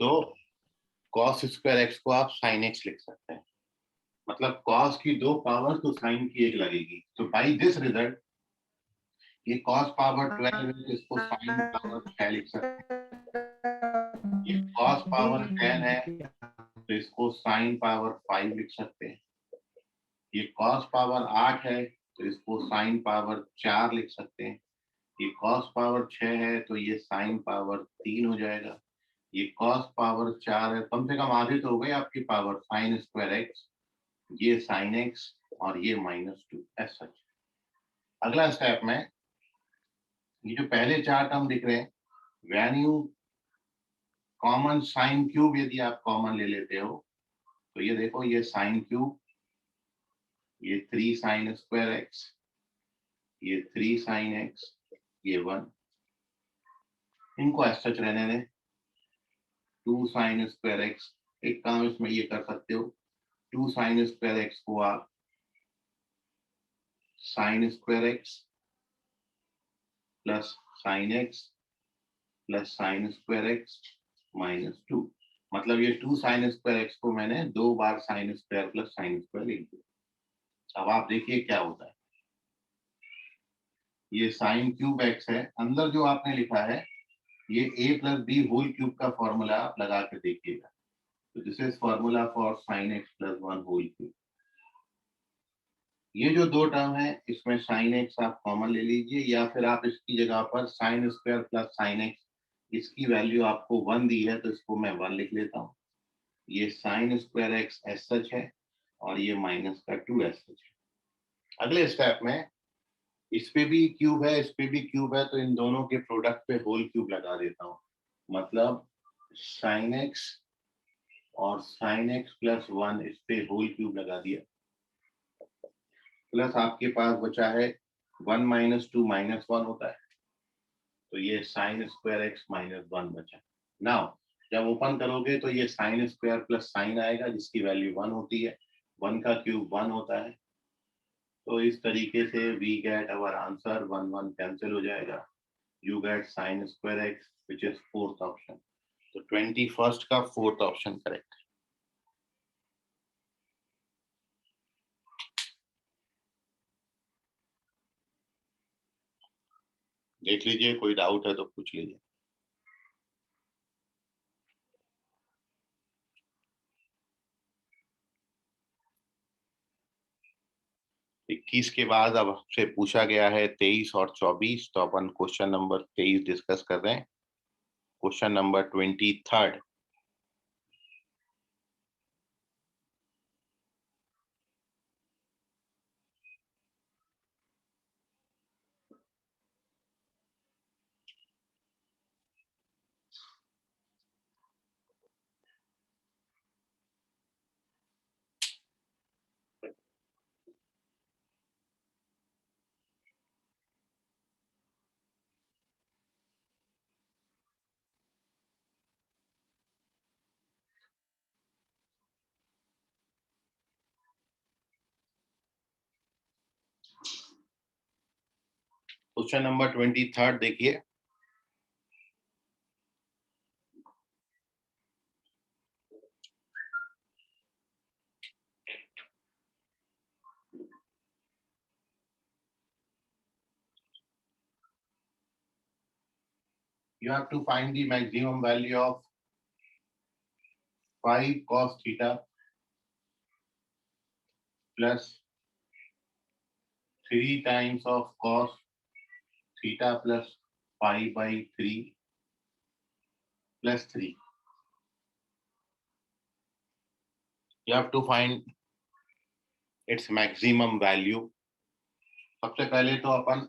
तो cos स्क्वायर x को आप sin x लिख सकते हैं। मतलब cos की 2 पावर तो sin की 1 लगेगी। तो बाई दिस रिजल्ट ये cos पावर 12 है तो इसको sin पावर 6 लिख सकते हैं। ये cos पावर 10 है तो इसको sin पावर 5 लिख सकते हैं। ये cos पावर 8 है तो इसको sin पावर 4 लिख सकते हैं। ये cos पावर 6 है तो ये sin पावर 3 हो जाएगा। ये cos पावर 4 है, कम से कम आधी तो हो गई आपकी पावर, sin स्क्वायर x, ये sin x और ये -2 ऐसा। अगला स्टेप में ये जो पहले 4 टर्म दिख रहे हैं, when you common sin cube यदि आप कॉमन ले लेते हो तो ये देखो, ये sin क्यूब, ये 3 sin स्क्वायर x, ये 3 sin x, ये 1, इनको ऐसा सच रहने दें। 2 sin स्क्वायर x, एक काम इसमें ये कर सकते हो, 2 sin स्क्वायर x को आप sin square x plus sin x plus sin square x -2, मतलब ये 2 sin स्क्वायर x को मैंने 2 बार sin square plus sin square लिख दिया। अब आप देखिए क्या होता है, ये साइन क्यूब एक्स है, अंदर जो आपने लिखा है ये a plus b whole cube का फॉर्मूला आप लगा के देखिएगा। तो this is formula for sine x plus one whole cube. ये जो दो टर्म है इसमें साइन एक्स आप कॉमन ले लीजिए, या फिर आप इसकी जगह पर sine square plus sine x, इसकी वैल्यू आपको 1 दी है तो इसको मैं 1 लिख लेता हूँ। ये साइन स्क्वायर एक्स एस सच है और ये माइनस का 2 एस सच है। अगले स्टेप में इस पे भी क्यूब है, इस पे भी क्यूब है, तो इन दोनों के प्रोडक्ट पे होल क्यूब लगा देता हूँ। मतलब साइन एक्स और साइन एक्स प्लस 1 इस पे होल क्यूब लगा दिया, प्लस आपके पास बचा है 1 माइनस 2 माइनस 1 होता है, तो ये साइन स्क्वायर एक्स माइनस 1 बचा। नाउ जब ओपन करोगे तो ये साइन स्क्वायर प्लस साइन आएगा जिसकी वैल्यू 1 होती है, 1 का क्यूब 1 होता है। तो इस तरीके से we get our answer, 1 1 cancel हो जाएगा, you get sine square x which is fourth option. तो 21st का फोर्थ ऑप्शन करेक्ट। देख लीजिए, कोई डाउट है तो पूछ लीजिए। 21 के बाद अब आपसे पूछा गया है 23 और 24, तो अपन क्वेश्चन नंबर 23 डिस्कस कर रहे हैं। Question number 23rd, question number 23rd देखिए। You have to find the maximum value of 5 cos theta plus 3 times of cos theta plus pi by 3 plus 3. You have to find its maximum value. सबसे पहले तो अपन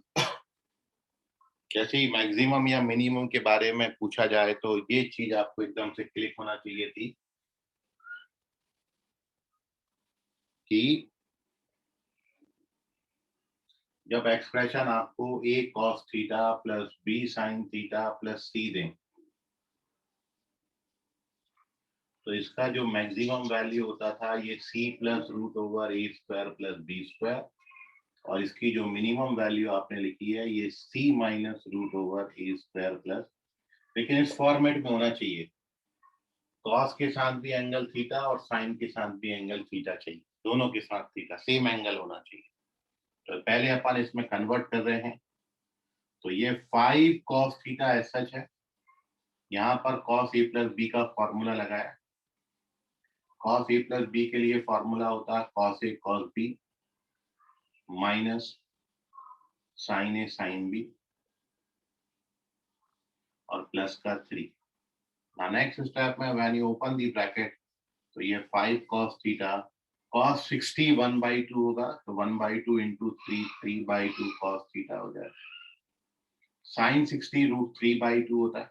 जैसे ही maximum या minimum के बारे में पूछा जाए तो ये चीज आपको एकदम से क्लिक होना चाहिए थी कि जब एक्सप्रेशन आपको a cos theta plus b sin theta plus c दें, तो इसका जो मैक्सिमम वैल्यू होता था ये c plus root over a square plus b square, और इसकी जो मिनिमम वैल्यू आपने लिखी है ये c minus root over a square plus, लेकिन इस फॉर्मेट में होना चाहिए, कॉस के साथ भी एंगल थीटा और साइन के साथ भी एंगल थीटा चाहिए, दोनों के साथ थीटा सेम एंगल होना चाहिए। तो पहले अपन इसमें कन्वर्ट कर रहे हैं, तो ये 5 cos थीटा एज सच है, यहाँ पर cos a प्लस बी का फॉर्मूला लगाया। cos a प्लस बी के लिए फॉर्मूला होता है cos a cos b minus sin a sin b और प्लस का 3। नेक्स्ट स्टेप में when you open the bracket, तो ये 5 cos थीटा cos 60 1/2 होगा, तो 1/2 इंटू 3 3/2 cos थीटा हो जाएगा। sin 60 रूट 3/2 होता है,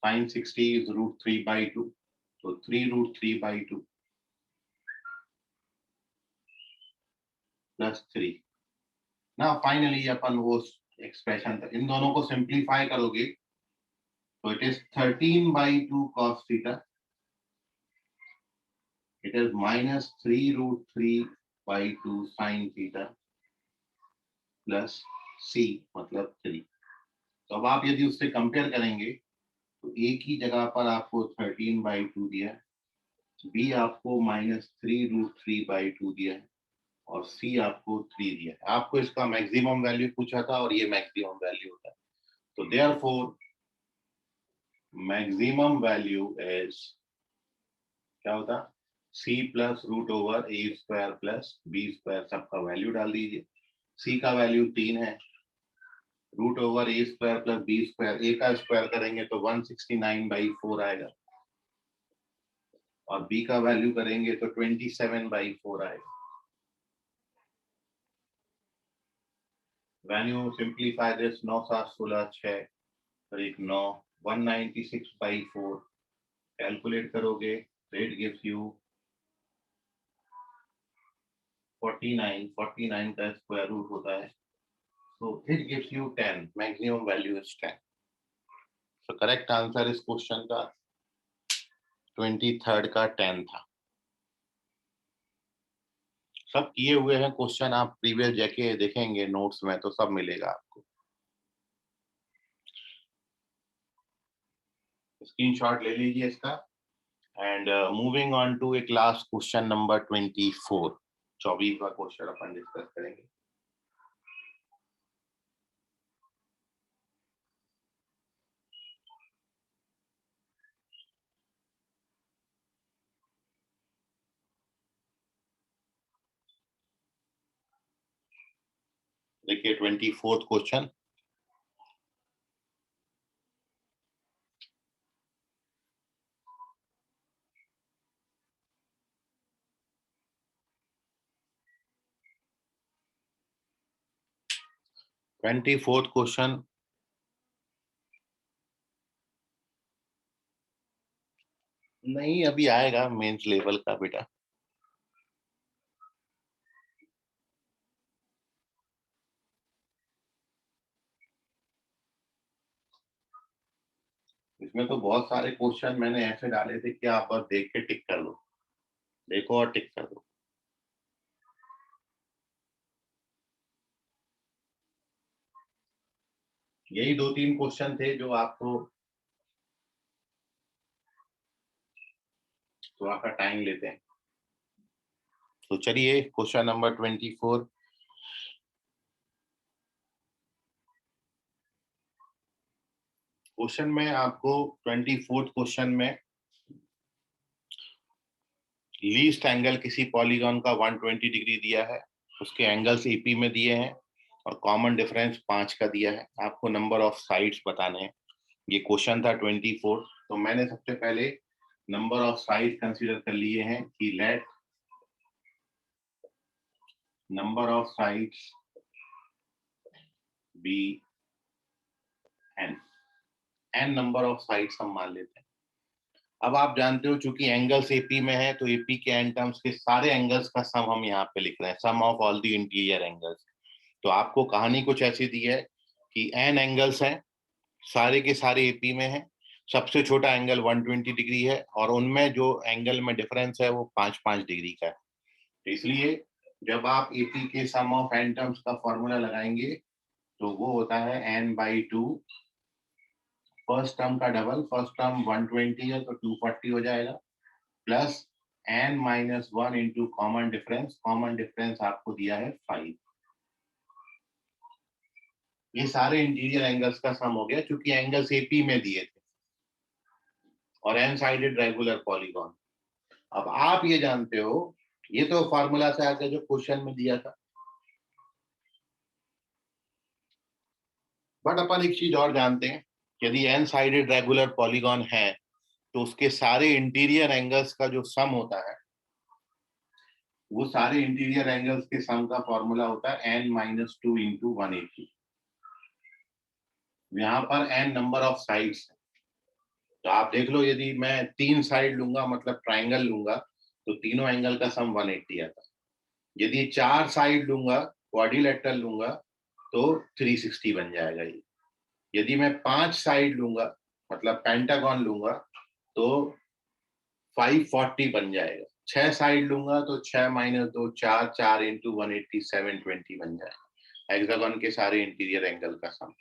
sin 60 is root 3/2, तो 3 root 3/2 plus 3। ना फाइनली अपन वो एक्सप्रेशन था, इन दोनों को सिंप्लीफाई करोगे तो it is 13/2 cos theta, it is minus 3 root 3/2 sin theta plus c मतलब 3। तो अब आप यदि उससे कंपेयर करेंगे तो एक ही जगह पर आपको 13/2 दिया है, बी आपको -3√3/2 दिया है और सी आपको 3 दिया है। आपको इसका मैक्सिमम वैल्यू पूछा था और ये मैक्सिमम वैल्यू होता है। तो देयरफॉर मैक्सिमम वैल्यू इज क्या होता, C plus √a² plus b², सबका वैल्यू डाल दीजिए। सी का वैल्यू 3 है, √a² प्लस b², a का स्क्वायर करेंगे तो 169/4 आएगा और b का वैल्यू करेंगे तो 27/4 आएगा। When you simplify this, 9 7 16 6 और 1 9, 196/4 कैलकुलेट करोगे तो इट गिव्स यू 49। 49 का स्क्वायर रूट होता है, so it gives you 10, maximum value is 10. So correct answer इस क्वेश्चन का 23rd का 10 था। सब किए हुए हैं क्वेश्चन, आप प्रीवियस जाके देखेंगे नोट्स में तो सब मिलेगा आपको। स्क्रीनशॉट ले लीजिए इसका। एंड मूविंग ऑन टू एक लास्ट क्वेश्चन नंबर 24, 24वां क्वेश्चन अपन डिस्कस करेंगे। देखिए 24th क्वेश्चन, क्वेश्चन नहीं अभी आएगा मेंस लेवल का बेटा। इसमें तो बहुत सारे क्वेश्चन मैंने ऐसे डाले थे कि आप बस देख के टिक कर दो, देखो और टिक कर दो। यही 2-3 क्वेश्चन थे जो आपको थोड़ा सा टाइम लेते हैं। तो चलिए क्वेश्चन नंबर 24। क्वेश्चन में आपको 24th क्वेश्चन में लीस्ट एंगल किसी पॉलीगॉन का 120 डिग्री दिया है, उसके एंगल्स एपी में दिए हैं और कॉमन डिफरेंस 5 का दिया है। आपको नंबर ऑफ साइड्स बताने हैं। ये क्वेश्चन था 24। तो मैंने सबसे पहले नंबर ऑफ साइड कंसीडर कर लिए हैं कि let number of sides be n number of sides हम मान लेते हैं। अब आप जानते हो चूंकि एंगल्स एपी में है तो एपी के एन टर्म्स के सारे एंगल्स का सम हम यहाँ पे लिख रहे हैं, sum of all the interior angles. तो आपको कहानी कुछ ऐसी दी है कि n एंगल्स हैं, सारे के सारे एपी में है, सबसे छोटा एंगल 120 डिग्री है और उनमें जो एंगल में डिफरेंस है वो 5-5 डिग्री का है। तो इसलिए जब आप एपी के सम ऑफ एन टर्म्स का फॉर्मूला लगाएंगे तो वो होता है n/2, फर्स्ट टर्म का डबल, फर्स्ट टर्म 120 है तो 240 हो जाएगा, plus n-1 into common difference, common difference आपको दिया है 5। ये सारे इंटीरियर एंगल्स का सम हो गया क्योंकि एंगल्स एपी में दिए थे और एन साइडेड रेगुलर पॉलीगॉन। अब आप ये जानते हो, ये तो फॉर्मूला से आके जो क्वेश्चन में दिया था, बट अपन एक चीज और जानते हैं, यदि एन साइडेड रेगुलर पॉलीगॉन है तो उसके सारे इंटीरियर एंगल्स का जो सम होता है वो सारे इंटीरियर एंगल्स के सम का फॉर्मूला होता है n-2 इंटू 180। यहाँ पर n नंबर ऑफ साइड्स है, तो आप देख लो यदि मैं 3 साइड लूंगा मतलब ट्राइंगल लूंगा तो तीनों एंगल का सम 180 आता है। यदि 4 साइड लूंगा, क्वाड्रिलेटरल लूंगा तो 360 बन जाएगा ये। यदि मैं 5 साइड लूंगा मतलब पेंटागन लूंगा तो 540 बन जाएगा। 6 साइड लूंगा तो 6 - 2 4, 4 इंटू 180 720 बन जाएगा। हेक्सागन के सारे इंटीरियर एंगल का सम।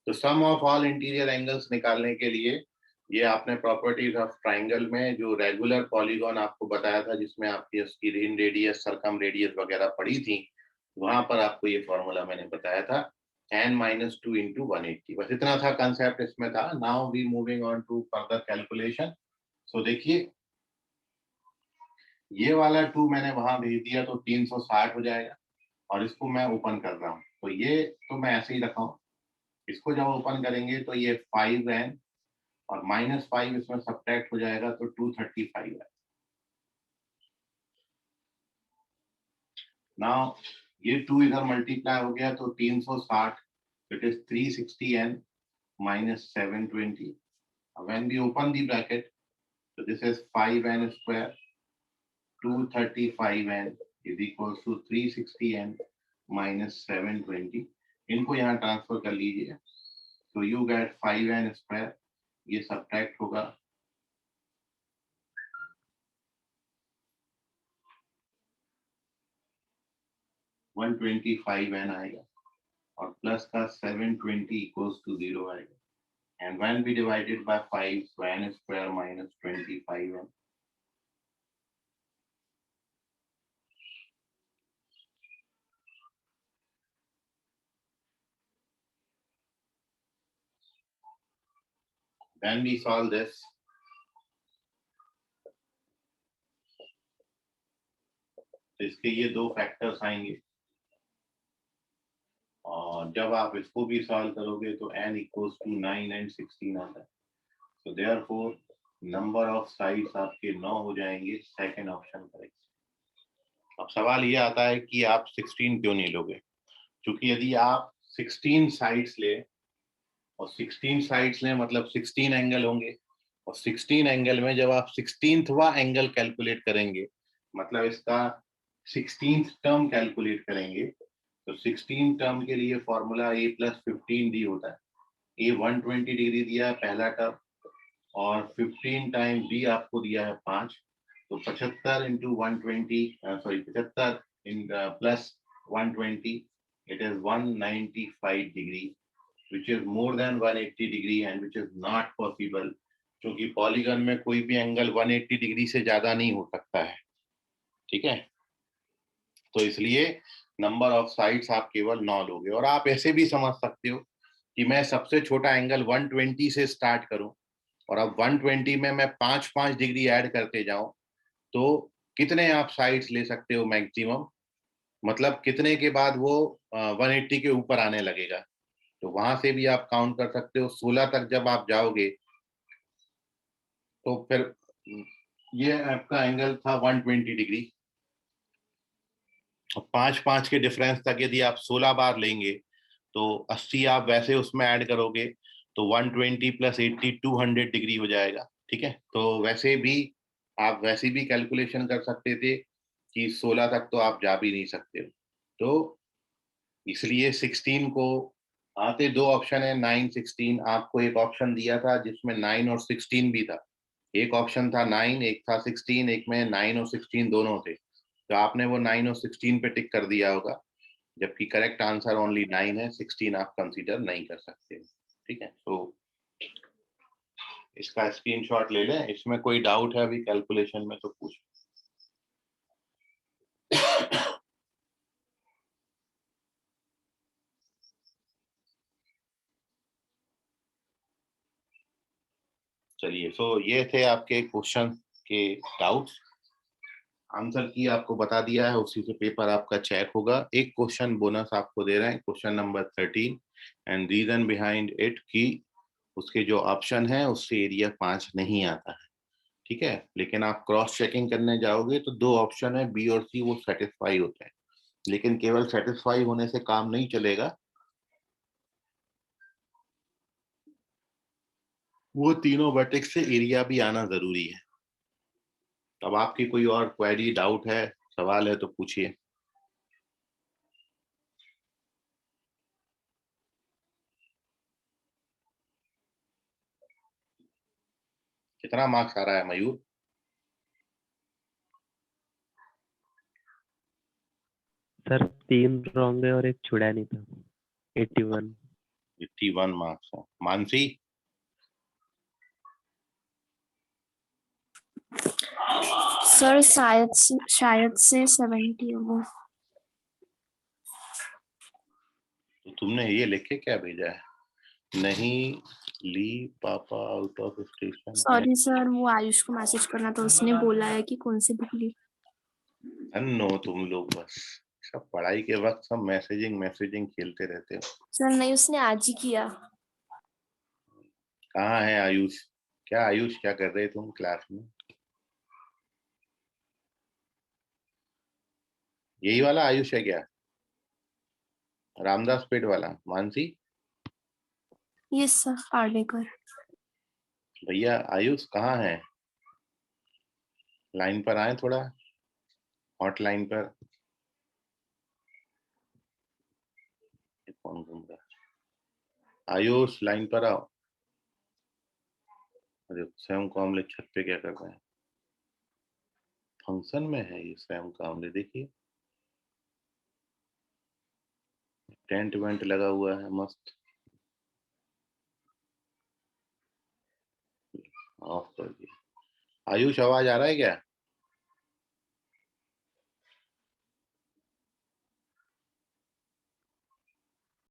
तो सम ऑफ ऑल इंटीरियर एंगल्स निकालने के लिए ये आपने प्रॉपर्टीज ऑफ ट्राइंगल में जो रेगुलर पॉलीगॉन आपको बताया था, जिसमें आपकी उसकी इन रेडियस, सरकम रेडियस वगैरह पड़ी थी, वहां पर आपको ये फॉर्मूला मैंने बताया था, n-2 into 180। बस इतना था कंसेप्ट इसमें था। Now we moving on to further calculation. So देखिए, ये वाला 2 मैंने वहां भेज दिया तो 360 हो जाएगा, और इसको मैं ओपन कर रहा हूँ तो ये तो मैं ऐसे ही रखा हूँ। इसको जब ओपन करेंगे तो ये 5n और -5 इसमें सब्ट्रैक्ट हो जाएगा तो 235 है। नाउ ये 2 इधर मल्टीप्लाई हो गया तो 360, it is 360n minus 720. When we open the bracket, so this is 5n square, 235n is equals to 360n minus 720. इनको यहाँ ट्रांसफर कर लीजिए, तो you get 5n square, ये सब्ट्रैक्ट होगा 125n आएगा, और प्लस का 720 equals to 0 आएगा, and when we divided by 5, so n square minus 25n. When we solve this, तो इसके ये दो फैक्टर्स आएंगे, और जब आप इसको भी सॉल्व करोगे तो n इक्वल्स टू 9 and 16 आता है। तो देयरफॉर नंबर ऑफ साइड्स आपके 9 हो जाएंगे, सेकंड ऑप्शन करेक्ट। अब सवाल ये आता है कि आप 16 क्यों नहीं लोगे, क्योंकि यदि आप 16 साइड्स ले, और 16 साइड्स लें मतलब 16 एंगल होंगे, और 16 एंगल में जब आप 16वां एंगल कैलकुलेट करेंगे, मतलब इसका 16th टर्म कैलकुलेट करेंगे, तो 16 टर्म के लिए फॉर्मूला a + 15d होता है। a 120 डिग्री दिया है पहला टर्म, और 15 टाइम b आपको दिया है 5, तो 75 into 120 75 in plus 120, it is 195 degree, which is more than 180 degree and which is not possible, क्योंकि पॉलीगन में कोई भी एंगल 180 डिग्री से ज्यादा नहीं हो सकता है। ठीक है, तो इसलिए नंबर ऑफ साइड्स आप केवल 9 लोगे। और आप ऐसे भी समझ सकते हो कि मैं सबसे छोटा एंगल 120 से स्टार्ट करूं, और अब 120 में मैं 5-5 डिग्री ऐड करते जाऊं, तो कितने आप साइड्स ले सकते हो मैक्सिमम, मतलब कितने के बाद वो 180 के ऊपर आने लगेगा। तो वहां से भी आप काउंट कर सकते हो। 16 तक जब आप जाओगे तो फिर ये आपका एंगल था 120 डिग्री, 5-5 के डिफरेंस तक यदि आप 16 बार लेंगे तो 80 आप वैसे उसमें ऐड करोगे तो 120 + 80 200 डिग्री हो जाएगा। ठीक है, तो वैसे भी आप वैसे भी कैलकुलेशन कर सकते थे कि 16 तक तो आप जा भी नहीं सकते हो। तो इसलिए 16 को आते दो ऑप्शन है, 9 16। आपको एक ऑप्शन दिया था जिसमें 9 और 16 भी था, एक ऑप्शन था 9, एक था 16, एक में 9 और 16 दोनों थे, तो आपने वो 9 और 16 पे टिक कर दिया होगा, जबकि करेक्ट आंसर ओनली 9 है, 16 आप कंसीडर नहीं कर सकते। ठीक है, तो इसका स्क्रीनशॉट ले लें। इसमें कोई डाउट है अभी कैलकुलेशन में तो पूछ। चलिए, सो ये थे आपके क्वेश्चन के डाउट्स। आंसर की आपको बता दिया है, उसी से पेपर आपका चेक होगा। एक क्वेश्चन बोनस आपको दे रहे हैं, question number 13, and reason behind it कि उसके जो ऑप्शन है उससे एरिया 5 नहीं आता है। ठीक है, लेकिन आप क्रॉस चेकिंग करने जाओगे तो दो ऑप्शन है बी और सी, वो सेटिस्फाई होते हैं, लेकिन केवल सेटिस्फाई होने से काम नहीं चलेगा, वो तीनों वर्टेक्स से एरिया भी आना जरूरी है। अब आपकी कोई और क्वेरी, डाउट है, सवाल है तो पूछिए। कितना मार्क्स आ रहा है मयूर? सर 3 रॉन्ग है और एक छुड़ा नहीं था। 81 81 मार्क्स है। मानसी? सर शायद से 70 होगा। तो तुमने ये लिख के क्या भेजा है? नहीं ली पापा out of station. Sorry sir, वो आयुष को मैसेज करना था, उसने बोला है कि कौन सी बुक ली। नो तुम लोग बस सब पढ़ाई के वक्त सब मैसेजिंग खेलते रहते हो। सर नहीं, उसने आज ही किया। कहाँ है आयुष? क्या आयुष, क्या कर रहे तुम क्लास में? यही वाला आयुष है क्या? रामदास पेट वाला मानसी? Yes sir, Parlekar. भैया आयुष कहाँ है? लाइन पर आए थोड़ा, हॉटलाइन पर। ये कौन घूम रहा है? आयुष लाइन पर आओ। अरे स्वयं कामले छत पे क्या कर रहे हैं? फंक्शन में है ये स्वयं कामले, देखिए टेंट वेंट लगा हुआ है मस्त। ऑफ कर दिया। आयुष आवाज आ रहा है क्या?